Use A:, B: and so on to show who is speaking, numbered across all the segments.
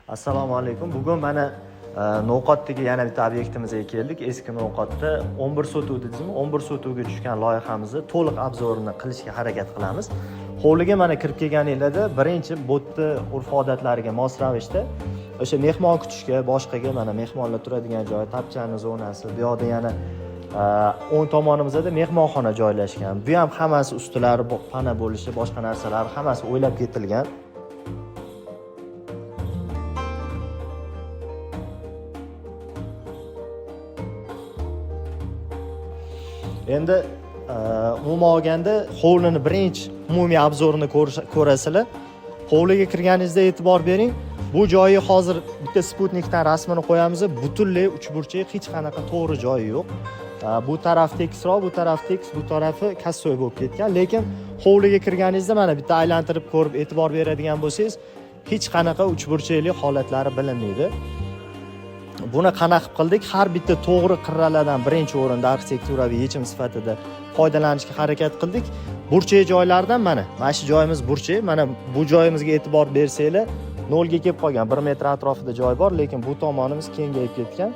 A: Assalomu alaykum. Bugun mana No'qotdagi yana bitta obyektimizga keldik. Eski No'qotda 11 sotuvda deysizmi? 11 sotuvga tushgan loyihamizni to'liq obzorini qilishga harakat qilamiz. Hovliga mana kirib kelganinglarda birinchi bo'tni urf-odatlariga mos ravishda o'sha mehmon kutishga, boshqaga mana mehmonlar turadigan joy, tapchani zonasi, bu yoqda yana o'ng tomonimizda mehmonxona joylashgan. Bu ham hammasi ustilari, pana bo'lishi, boshqa narsalar hammasi o'ylab ketilgan. Endi umuman olganda hovlini birinchi umumiy obzorini ko'rasizlar. Hovliga kirganingizda e'tibor bering. Bu joyi hozir bitta sputnikdan rasmini qo'yamiz. Butunlay uchburchak, hech qanaqa to'g'ri joyi yo'q. Bu taraf tekisroq, bu taraf tekis, bu tarafi kassoy bo'lib ketgan. Lekin hovliga kirganingizda mana bitta aylantirib ko'rib e'tibor beradigan bo'lsangiz, hech qanaqa uchburchakli holatlari bilinmaydi. Buni qanaqa qildik? Har bitta to'g'ri qirralardan birinchi o'rinda arxitekturaviy yechim sifatida foydalanishga harakat qildik. Burchak joylardan mana shu joyimiz burchak. Mana bu joyimizga e'tibor bersanglar, 0 ga kelib qolgan 1 metr atrofida joy bor, lekin bu tomonimiz kengayib ketgan.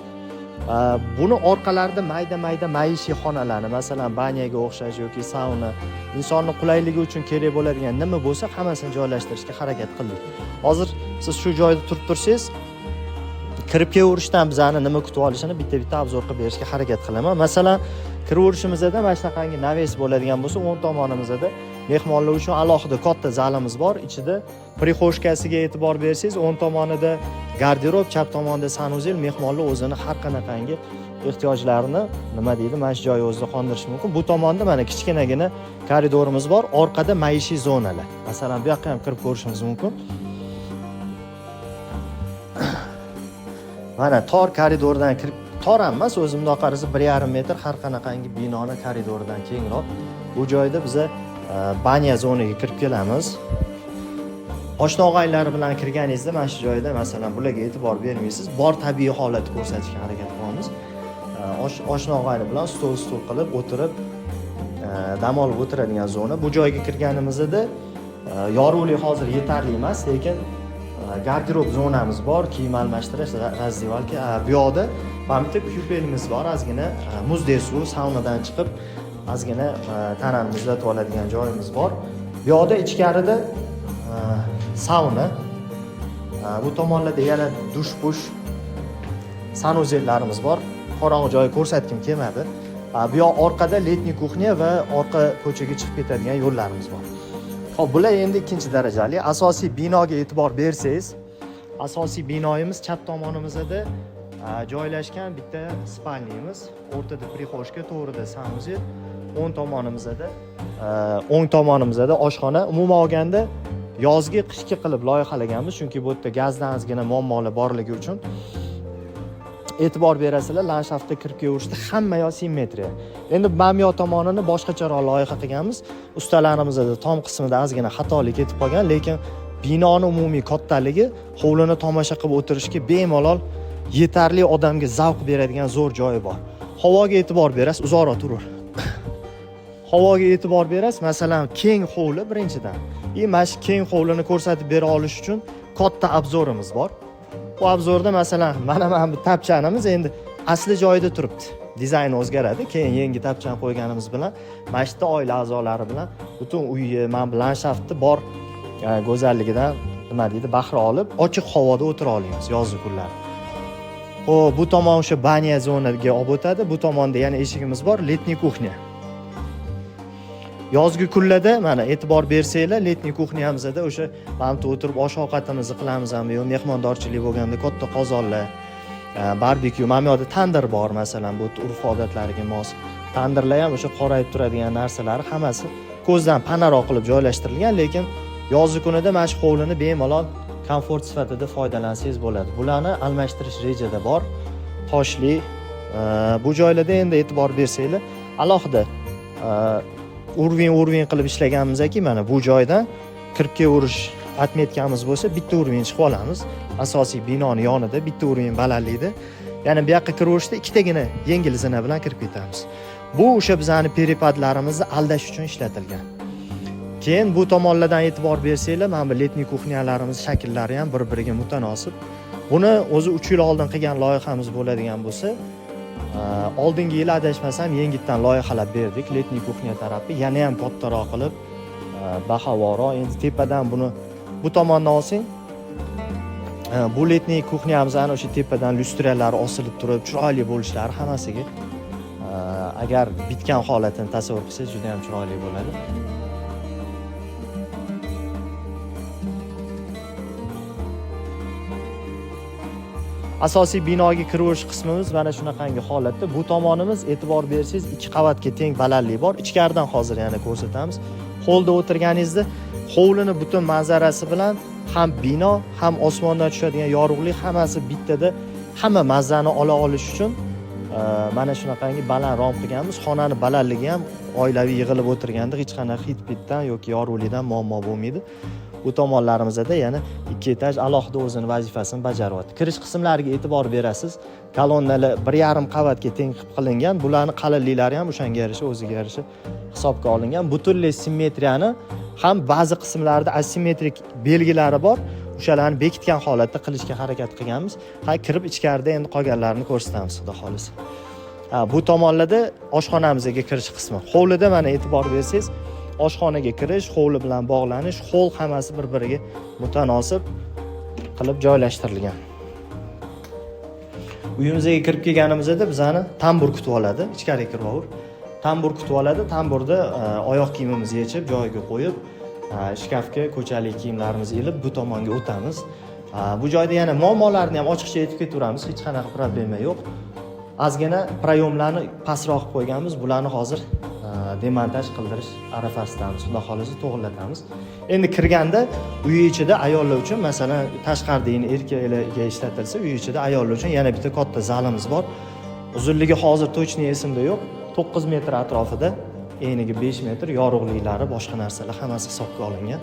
A: Buni orqalarida mayda-mayda maishiy xonalarni, masalan, banyaga o'xshash yoki sauna, insonning qulayligi uchun kerak bo'ladigan nima bo'lsa, hammasini joylashtirishga harakat qildik. Hozir siz shu joyda turib tursangiz, kirib kelaverishdan bizani nima kutib olishini bitta-bitta obzor qilib berishga harakat qilaman. Masalan, kiraverishimizda mana shunaqangi naves bo'ladigan bo'lsa, o'ng tomonimizda mehmonlar uchun alohida katta zalimiz bor. Ichida prixoshkasiga e'tibor bersangiz, o'ng tomonida garderob, chap tomonda sanuzel, mehmonlar o'zini har qanaqangi ehtiyojlarini mana shu joy o'zida qondirishi mumkin. Bu tomonda mana kichkinagina koridorimiz bor, orqada maishiy zonalar. Masalan, bu yoqqa ham kirib ko'rishingiz mumkin. Mana tor koridordan kirib, tor emas, o'zi bundoq qarasa 1,5 metr har qanaqangi binoni koridordan kengroq. Bu joyda biz banya zonaga kirib kelamiz. Oshna og'aylari bilan kirganingizda mana shu joyda masalan bularga e'tibor bermaysiz, bor tabiiy holatni ko'rsatishga harakat qilamiz. Oshna og'aylar bilan stol qilib o'tirib dam olib o'tiradigan zona. Bu joyga kirganimizda yorug'lik hozir yetarli emas, lekin garderob zonamiz bor, kiyim almashtirish, razdevalka. Bu yoqda mana bitta kupelimiz bor, ozgina muzdek suv, saunadan chiqib ozgina tanani muzlatib oladigan joyimiz bor. Bu yoqda ichkarida sauna. Bu tomonlarda yana dush-push sanuzellarimiz bor. Qorong'i joy ko'rsatkim kelmadi. Bu yoq orqada letniy kuxnya va orqa ko'chaga chiqib ketadigan yo'llarimiz bor. Xo'p, bular endi ikkinchi darajali. Asosiy binoga e'tibor bersangiz, asosiy binoyimiz chap tomonimizda joylashgan bitta spalniyamiz, o'rtada prixoshka, to'g'rida sanuzel, o'ng tomonimizda oshxona. Umuman olganda yozgi qishki qilib loyihalaganmiz, chunki bu yerda gazdan ozgina muammolar borligi uchun e'tibor berasizlar, landshaftga kirib kelishda hamma yoq simmetriya. Endi bamyo tomonini boshqacharoq loyiha qilganmiz. Ustalarimizda tom qismida ozgina xatolik ketib qolgan, lekin binoni umumiy kattaligi hovlini tomosha qilib o'tirishga bemalol yetarli odamga zavq beradigan zo'r joyi bor. Havoga e'tibor berasiz, uzoqroq turur. Havoga e'tibor berasiz, masalan, keng hovli birinchidan. Mana shu keng hovlini ko'rsatib bera olish uchun katta obzorimiz bor. Bu obzorda masalan mana bu tapchanimiz endi asli joyida turibdi. Dizayni o'zgaradi. Keyin yangi tapchani qo'yganimiz bilan mana shu oila a'zolari bilan butun uyni, mana bu landshaftni bor go'zalligidan bahra olib, ochiq havoda o'tira olamiz yozgi kunlar. Xo'p, bu tomon o'sha banya zonaga olib o'tadi. Bu tomonda yana eshigimiz bor, letniy kuxnya. Yozgi kunlarda mana e'tibor bersanglar, letniy kuxnyamizda o'sha mana bu o'tirib osh-ovqatimizni qilamiz ham, yo mehmondorchilik bo'lganda katta qozonlar, barbekyu, mana bu yerda tandir bor, masalan, bu urf-odatlariga mos. Tandirlar ham o'sha qorayib turadigan narsalari hammasi ko'zdan panaroq qilib joylashtirilgan, lekin yozgi kunida mana shu hovlini bemalol komfort sifatida foydalansangiz bo'ladi. Bularni almashtirish rejada bor. Toshli bu joylarda endi e'tibor bersanglar, alohida urvin qilib ishlaganmizki, mana bu joydan kirib kelaverish atmetkamiz bo'lsa, bitta urvin chiqib olamiz. Asosiy binoning yonida bitta urvin balandlikda. Ya'ni bu yoqqa kiraverishda ikkitagina yengil zina bilan kirib ketamiz. Bu o'sha bizani peripadlarimizni aldash uchun ishlatilgan. Keyin bu tomonlardan e'tibor bersanglar, mana bu letniy kuxnyalarimiz shakllari ham bir-biriga mutanosib. Buni o'zi 3 yil oldin qilgan loyihamiz bo'ladigan bo'lsa, oldingi yil adashmasam yengitdan loyihalab berdik letniy kuxnya tarafi. Yana ham kattaroq qilib, bahavoron. Endi tepadan buni bu tomondan olsang, bu letniy kuxnyamiz ana o'sha tepadan lyustralari osilib turib, chiroyli bo'lishlari hammasiga agar bitgan holatini tasavvur qilsangiz juda ham chiroyli bo'ladi. Asosiy binoga kirish qismimiz mana shunaqangi holatda. Bu tomonimiz e'tibor bersangiz 2 qavatga teng balandlik bor. Ichkaridan hozir yana ko'rsatamiz. Holda o'tirganingizda hovlini butun manzarasi bilan ham bino, ham osmondan tushadigan yorug'lik hammasi bittada, hamma mazani ola olish uchun mana shunaqangi baland rom qilganmiz. Xonani balandligi ham oilaviy yig'ilib o'tirganda hech qanaqa hid-pitdan yoki yorug'likdan muammo bo'lmaydi. Bu tomonlarimizda yana 2 etaj alohida o'zining vazifasini bajaryapti. Kirish qismlariga e'tibor berasiz. Kolonnalar 1,5 qavatga teng qilib qilingan. Bularning qalinliklari ham o'shanga yarasha o'ziga yarasha hisobga olingan. Butunlay simmetriyani ham ba'zi qismlarda asimetrik belgilari bor. O'shalarni bekitgan holatda qilishga harakat qilganmiz. Kirib ichkarida endi qolganlarini ko'rsatamiz, xudo xolisa. Bu tomonlarda oshxonamizga kirish qismi. Hovlida mana e'tibor bersangiz, oshxonaga kirish, hovli bilan bog'lanish, hol hammasi bir-biriga mutanosib qilib joylashtirilgan. Uyimizga kirib kelganimizda bizani tambur kutib oladi, ichkariga kirib olur. Tambur kutib oladi. Tamburda oyoq kiyimimizni yechib, joyiga qo'yib, shkafga ko'chalik kiyimlarimizni ilib bu tomonga o'tamiz. Bu joyda yana muammolarni ham ochiqcha aytib ketaveramiz, hech qanaqa problema yo'q. Ozgina prayomlarni pastroq qilib qo'yganmiz. Bularni hozir demontaj qildirish arafasidamiz. Xudo xolisa to'g'rilatamiz. Endi kirganda uy ichida ayollar uchun, masalan, tashqaridagi erkaklarga ishlatilsa, uy ichida ayollar uchun yana bitta katta zalimiz bor. Uzunligi hozir точно esimda yo'q. 9 metr atrofida, eniga 5 metr, yorug'liklari, boshqa narsalar hammasi hisobga olingan.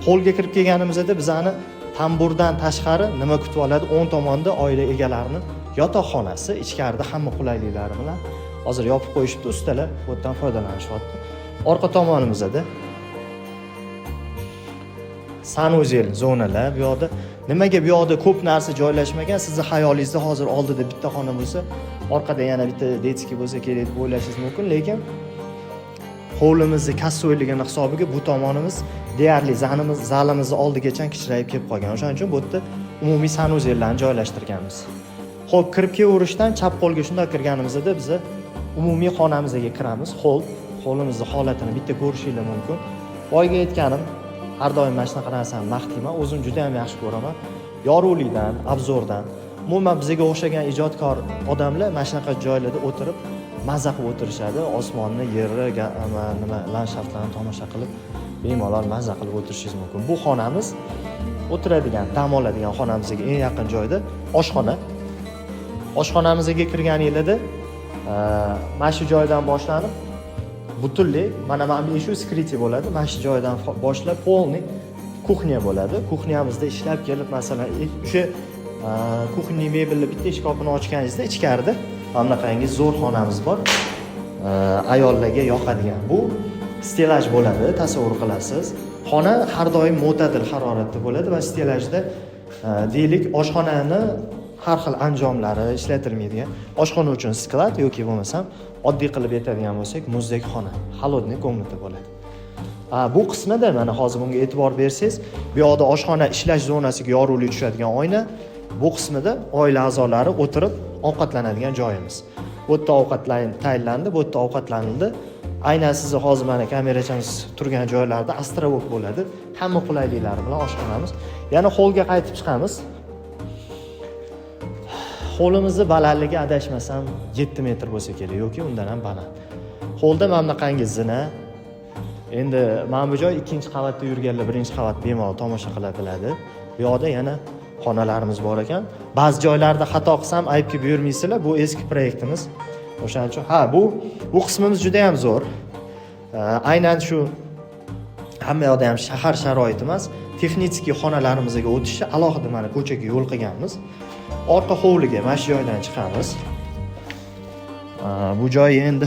A: Holga kirib kelganimizda bizani tamburdan tashqari nima kutib oladi? 10 tomonda oila egalarining yotoqxonasi, ichkarida hamma qulayliklari bilan hozir yopib qo'yishibdi, ustalar bu yerdan foydalanishyapti. Orqa tomonimizda sanuzel zonalar, bu yoqda nimaga bu yoqda ko'p narsa joylashmagan? Sizning xayolingizda hozir oldida bitta xona bo'lsa, orqada yana bitta detskiy bo'lsa kerak deb o'ylashingiz mumkin, lekin hovlimizni kassoyligini hisobiga bu tomonimiz deyarli zalimizni oldigacha kichrayib kelib qolgan. O'shaning uchun bu yerda umumiy sanuzellarni joylashtirganmiz. Xo'p, kirib kelishdan chap qo'lga shunday kirganimizda biz umumiy xonamizga kiramiz. Hovlimizning holatini bitta ko'rishingiz mumkin. Boyga aytganim, har doim mana shunaqa narsani maqtayman, o'zim juda ham yaxshi ko'raman. Yorug'likdan, obzordan, umuman bizga o'xshagan ijodkor odamlar mana shunaqa joylarda o'tirib mazza qilib o'tirishadi. Osmonni, yerni, nima landshaftlarni tomosha qilib bemalol mazza qilib o'tirishingiz mumkin. Bu xonamiz o'tiradigan, dam oladigan xonamizga eng yaqin joyda oshxona. Oshxonamizga kirganingizda mana shu joydan boshlanib butunlay mana shu skriti bo'ladi. Mana shu joydan boshlab polniy kuxnya bo'ladi. Kuxnyamizda ishlab kelib, masalan, o'sha kuxnya mebelli bitta eshikni ochganingizda ichkarida bunaqangi zo'r xonamiz bor. Ayollarga yoqadigan. Bu stelaj bo'ladi, tasavvur qilasiz. Xona har doim mo'tadil haroratda bo'ladi va stelajda deylik oshxonani har xil anjomlari ishlatilmaydigan. Oshxona uchun sklad yoki bo'lmasam oddiy qilib aytadigan bo'lsak, muzdek xona, холодный komnata bo'ladi. Bu qismida mana hozir bunga e'tibor bersangiz, bu yoqda oshxona ishlash zonasiga yorug'lik tushadigan oyna, bu qismida oila a'zolari o'tirib ovqatlanadigan joyimiz. Bu yerda ovqatlan tayinlandi, bu yerda ovqatlanildi. Aynan sizni hozir mana kamerachamiz turgan joylarda astrovok bo'ladi. Hamma qulayliklari bilan oshxonamiz. Yana holga qaytib chiqamiz. Holimizni balandligi adashmasam 7 metr bo'lsa kerak yoki undan ham baland. Holda mana bunaqangi zina. Endi mana bu joy 2-qavatda yurganlar 1-qavat bemalol tomosha qila biladi. Bu yoqda yana xonalarimiz bor ekan. Ba'zi joylarda xato qilsam aybga buyurmaysizlar. Bu eski proyektimiz. O'shaning uchun bu qismimiz juda ham zo'r. Aynan shu hamma yoqda ham shahar sharoiti emas, texnik xonalarimizga o'tishni alohida mana ko'chaga yo'l qilganmiz. Orqa hovliga mana shu joydan chiqamiz. Bu joyi endi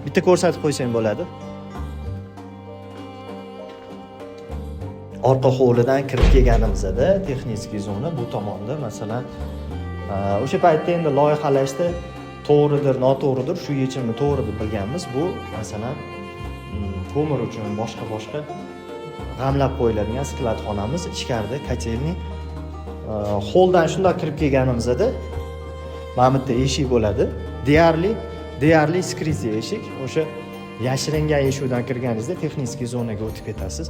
A: bitta ko'rsatib qo'ysang bo'ladi. Orqa hovlidan kirib kelganimizda texnik zona bu tomonda, masalan, o'sha paytda endi loyihalashda to'g'ridir, noto'g'ridir, shu yechimni to'g'ri deb bilganmiz. Bu masalan ko'mir uchun boshqa g'amlab qo'yiladigan skladxonamiz, ichkarida kotelni. Holdan shunday kirib kelganimizda mana bitta eshik bo'ladi. Deyarli skritli eshik. O'sha yashiringan eshikdan kirganingizda texnik zonaga o'tib ketasiz.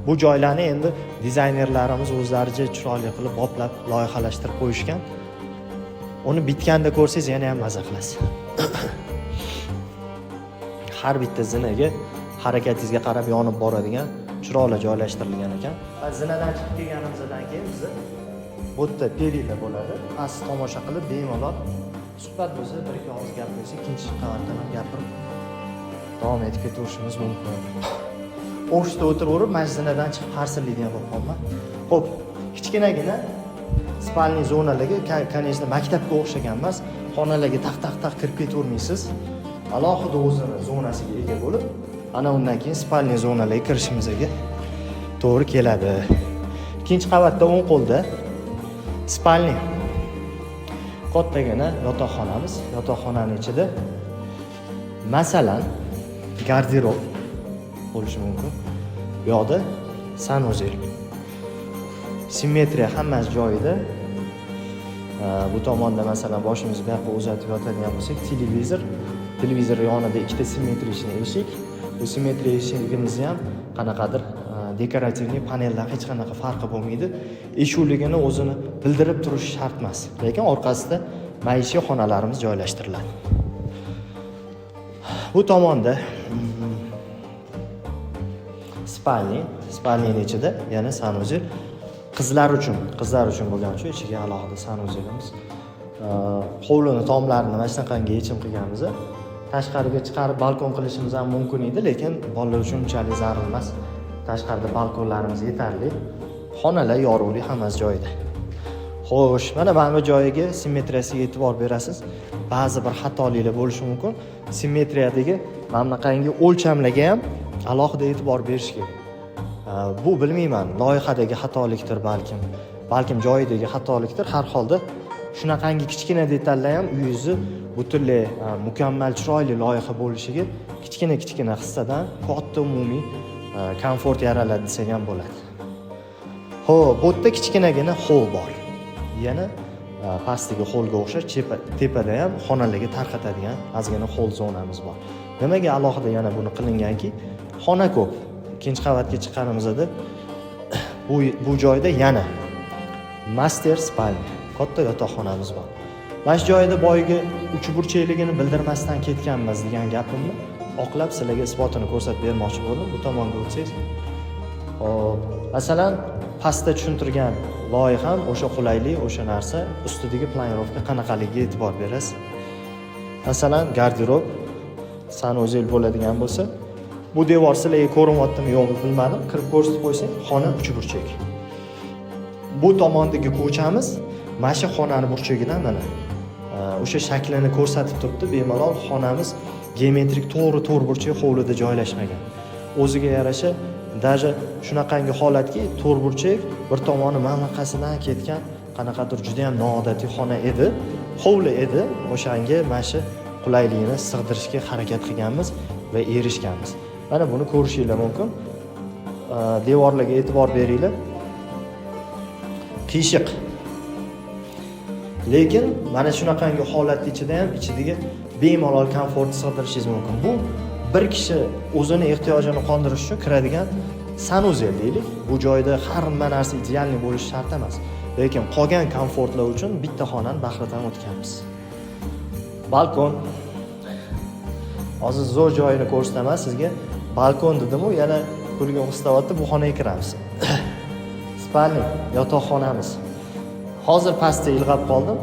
A: Bu joylarni endi dizaynerlarimiz o'zlaricha chiroyli qilib boplab loyihalashtirib qo'yishgan. Uni bitganda ko'rsangiz yana ham maza qilasiz. Har bitta zinaga harakatingizga qarab yonib boradigan chiroyli joylashtirilgan ekan. Zinadan chiqib kelganimizdan keyin biz bu yerda perila bo'ladi. Past tomosha qilib bemalol suhbat bo'lsa, bir ikki og'iz gap bo'lsa, ikkinchi qavatdan ham gapirib davom etib ketaverishimiz mumkin. Ofisda o'tiraverib, mashinadan chiqib qarsillaydigan bo'lib qolma. Xo'p, kichkinagina spalniy zonalarga, конечно, maktabga o'xshagan emas, xonalarga taq kirib ketavermaysiz. Alohida o'zini zonasiga ega bo'lib, ana undan keyin spalniy zonalarga kirishimizga to'g'ri keladi. Ikkinchi qavatda o'ng qo'lda spalniy kattagina yotoqxonamiz. Yotoqxonaning ichida masalan garderob bo'lishi mumkin. Bu yoqda sanuzel. Simmetriya hammasi joyida. Bu tomonda masalan boshimizni bu yoqqa uzatib yotadigan bo'lsak, televizor yonida ikkita simmetriya eshik. Bu simmetriya eshigimizni ham qanaqadir dekorativniy paneldan hech qanaqa farqi bo'lmaydi. Eshikligini o'zini bildirib turishi shart emas. Lekin orqasida maishiy xonalarimiz joylashtiriladi. Bu tomonda spalniy ichida yana sanuzel. Qizlar uchun bo'lgan uchun ichiga alohida sanuzelimiz. Hovlini tomlarini mana shunaqangi yechim qilganmiz. Tashqariga chiqarib balkon qilishimiz ham mumkin edi, lekin bolalar uchun unchalik zarur emas. Tashqarida balkonlarimiz yetarli. Xonalar yorug'lik hammasi joyida. Xo'sh, mana bu joyiga simmetriyasiga e'tibor berasiz. Ba'zi bir xatoliklar bo'lishi mumkin. Simmetriyadagi mana bunaqangi o'lchamlarga ham alohida e'tibor berish kerak. Bu bilmayman, loyihadagi xatolikdir balkim joyidagi xatolikdir. Har holda shunaqangi kichkina detallar ham uyingizni butunlay mukammal chiroyli loyiha bo'lishiga kichkina hissadan katta umumiy komfort yaraladi desak ham bo'ladi. Xo'p, bu yerda kichkinagina hol bor. Yana pastdagi holga o'xshash tepada ham xonalarga tarqatadigan ozgina hol zonamiz bor. Nimaga alohida yana buni qilinganki, xona ko'p. Ikkinchi qavatga chiqqanimizda bu joyda yana master spalniy, katta yotoqxonamiz bor. Mana shu joyda boyiga uchburchakligini bildirmasdan ketganmiz degan gapimni oqlab sizlarga isbotini ko'rsatib bermoqchi bo'ldim. Bu tomonga o'tsangiz. Masalan, pastda tushuntirgan loyiham o'sha qulaylik, o'sha narsa, ustidagi planirovka qanaqaligiga e'tibor berasiz. Masalan, garderob, sanuzel bo'ladigan bo'lsa, bu devor sizlarga ko'rinyaptimi yo'qmi bilmadim. Kirib ko'rsatib qo'ysang, xona uchburchak. Bu tomondagi ko'chamiz mana shu xonani burchagidan mana o'sha shaklini ko'rsatib turibdi. Bemalol xonamiz geometrik to'g'ri burchak hovlida joylashmagan. O'ziga yarasha даже shunaqangi holatki, to'rtburchak bir tomoni mamlaqasidan ketgan qanaqadir juda ham noodatiy xona edi, hovli edi. O'shanga mana shu qulayligini sig'dirishga harakat qilganmiz va erishganmiz. Mana buni ko'rishinglar mumkin. Devorlarga e'tibor beringlar. Qiyshiq. Lekin mana shunaqangi holat ichida ham ichidagi bemalol komfort sig'dirishingiz mumkin. Bu bir kishi o'zini ehtiyojini qondirish uchun kiradigan sanuzel deylik. Bu joyda hamma narsa idealniy bo'lishi shart emas. Lekin qolgan komfortlar uchun bitta xonani bahridan o'tganmiz. Balkon. Hozir zo'r joyini ko'rsataman sizga. Balkon dedim-u, yana ko'rgan ustavotda bu xonaga kiramiz. Spalniy yotoqxonamiz. Hozir pastda ilg'ab qoldim.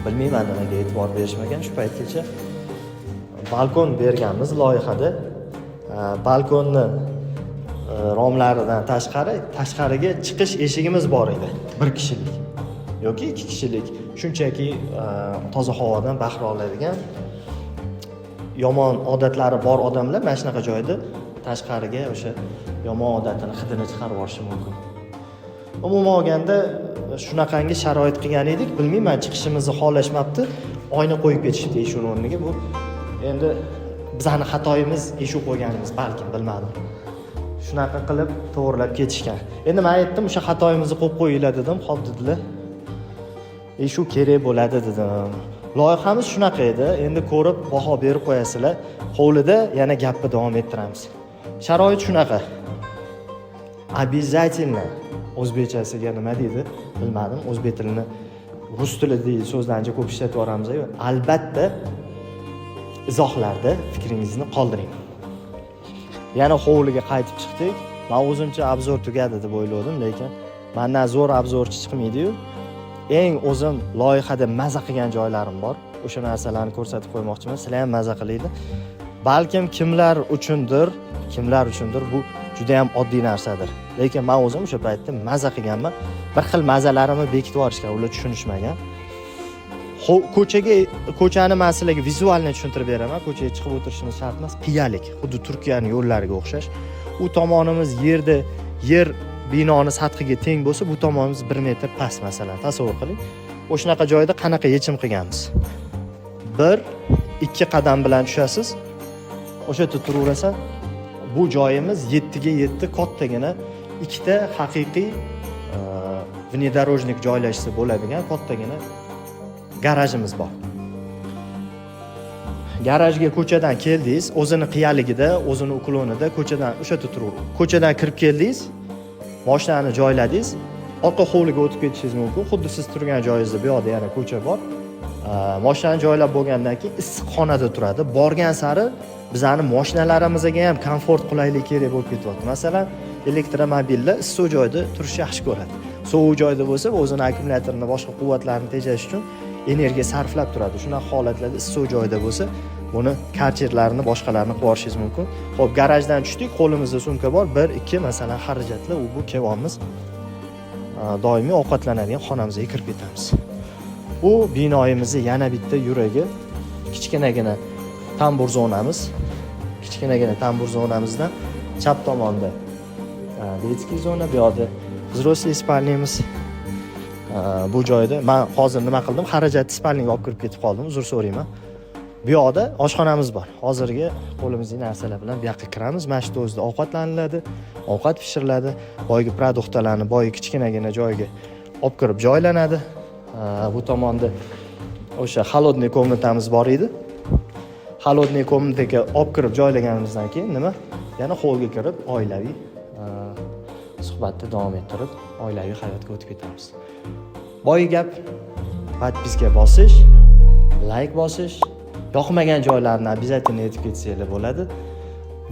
A: Bilmayman nimaga e'tibor berishmagan shu paytgacha. Balkon berganmiz loyihada. Balkonni romlaridan tashqariga chiqish eshigimiz bor edi. Bir kishilik. yoki 2 kishilik shunchaki toza havodan bahra oladigan yomon odatlari bor odamlar mana shunaqa joyda tashqariga o'sha yomon odatini hidini chiqarib yuborishi mumkin. Umuman olganda shunaqangi sharoit qilgan edik, bilmayman chiqishimizni xohlashmabdi, oyna qo'yib ketishdi eshikning o'rniga. Bu endi bizning xatoyimiz eshik qo'yganimiz, balkim bilmadim. Shunaqa qilib to'g'rilab ketishgan. Endi men aytdim, o'sha xatoyimizni qo'yib qo'yinglar dedim, xo'p dedilar. Eshik kerak bo'ladi dedim. Loyihamiz shunaqa edi. Endi ko'rib baho berib qo'yasizlar. Hovlida yana gapni davom ettiramiz. Sharoit shunaqa. Обязательно o'zbekchasiga nima deydi? Bilmadim. O'zbek tilini rus tilidagi so'zlarni ko'p ishlatib yoramiz-ku. Albatta izohlarda fikringizni qoldiring. Yana hovliga qaytib chiqdik. Men o'zimcha obzor tugadi deb o'yladim, lekin mendan zo'r obzorchi chiqmaydi-yu. Eng o'zim loyihada maza qilgan joylarim bor. O'sha narsalarni ko'rsatib qo'ymoqchiman. Sizlar ham maza qilaydi. Balkim kimlar uchundir bu juda ham oddiy narsadir. Lekin men o'zim o'sha paytda maza qilganman. Bir xil mazalarimni bekitib yuborishgan, ular tushunishmagan. Ko'chani men sizlarga vizualni tushuntirib beraman. Ko'chaga chiqib o'tirishimiz shart emas, qiyalik, xuddi Turkiyaning yo'llariga o'xshash. U tomonimiz yer binoni sathiga teng bo'lsa, bu tomonimiz 1 metr past masalan. Tasavvur qiling. O'shanaqa joyda qanaqa yechim qilganmiz? 1-2 qadam bilan tushasiz. O'sha yerda turaverasan. Bu joyimiz 7 ga 7 kattagina ikkita haqiqiy внедорожник joylashsa bo'ladigan kattagina garajimiz bor. Garajga ko'chadan keldingiz, o'zini qiyaligida, o'zini uklonida ko'chadan o'sha yerda turib, ko'chadan kirib keldingiz, mashinani joyladingiz, orqa hovliga o'tib ketishingiz mumkin. Xuddi siz turgan joyingizda bu yoqda yana ko'cha bor. Mashinani joylab bo'lgandan keyin issiqxonada turadi. Borgan sari bizning mashinalarimizga ham komfort, qulaylik kerak bo'lib ketyapti. Masalan, elektromobillar issiq joyda turishni yaxshi ko'radi. Sovuq joyda bo'lsa, o'zining akkumulyatorni, boshqa quvvatlarini tejash uchun energiya sarflab turadi. Shunaqa holatlarda issiq joyda bo'lsa, buni karcherlarni, boshqalarni qilib yuborishingiz mumkin. Xo'p, garajdan tushdik, qo'limizda sumka bor, 1-2 masalan xarajatlar, bu kevonimiz. Doimiy ovqatlanadigan xonamizga kirib ketamiz. Bu binoyimizning yana bitta yuragi, kichkinagina tambur zonamiz. Kichkinagina tambur zonamizdan chap tomonda детский zona, bu yoqda взрослый spalnimiz. Bu joyda men hozir nima qildim? Xarajatni spalniga olib kirib ketib qoldim, uzr so'rayman. Bu yoqda oshxonamiz bor. Hozirgi qo'limizning narsalar bilan bu yoqqa kiramiz. Mana shu o'zida ovqatlaniladi, ovqat pishiriladi, boyagi produktlarni boyagi kichkinagina joyga olib kirib joylanadi. Bu tomonda o'sha холодный komnatamiz bor edi. Холодный komnataga olib kirib joylaganimizdan keyin nima? Yana hovlga kirib oilaviy suhbatni davom ettirib, oilaviy hayotga o'tib ketamiz. Boy gap, podpiska bosish, like bosish, yoqmagan joylarni обязательно aytib ketsanglar bo'ladi.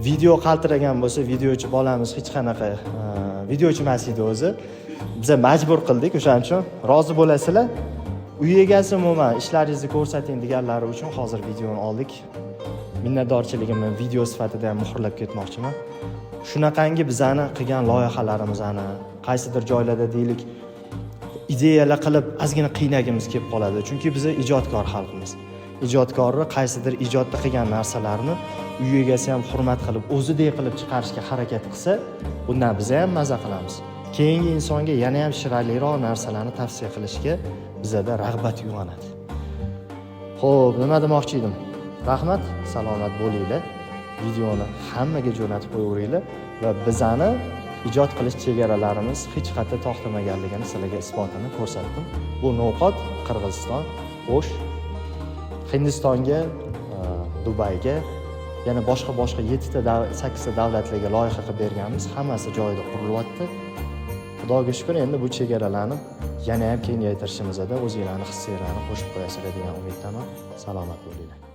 A: Video qaltiragan bo'lsa, videochi bolamiz hech qanaqa videochi emas edi o'zi. Biz majbur qildik, o'shaning uchun rozi bo'lasizlar. Uy egasi umuman ishlaringizni ko'rsating deganlari uchun hozir videoni oldik. Minnatdorchiligimni video sifatida ham muhrlab ketmoqchiman. Shunaqangi bizani qilgan loyihalarimizni qaysidir joylarda deylik ideyalar qilib ozgina qiynagimiz kelib qoladi. Chunki biz ijodkor xalqmiz. Ijodkorni qaysidir ijodda qilgan narsalarni uy egasi ham hurmat qilib, o'zidek qilib chiqarishga harakat qilsa, bundan biz ham maza qilamiz. Keyingi insonga yana ham chiroyliroq narsalarni tavsiya qilishga bizda rag'bat uyg'onadi. Xo'p, nima demoqchi edim? Rahmat, salomat bo'linglar. Videoni hammaga jo'natib qo'yaveringlar va bizani ijod qilish chegaralarimiz hech qayerda to'xtamaganligini sizlarga isbotini ko'rsatdim. Bu No'qot, Qirg'iziston, O'sh, Hindistonga, Dubayga, yana boshqa 7 ta 8 ta davlatlarga loyiha qilib berganmiz. Hammasi joyida qurilyapti. Xudoga shukr, endi bu chegaralarni yana ham kengaytirishimizda o'zingizlarning hissiyatlarini qo'shib qo'yasizlar degan umiddaman. Salomat bo'linglar.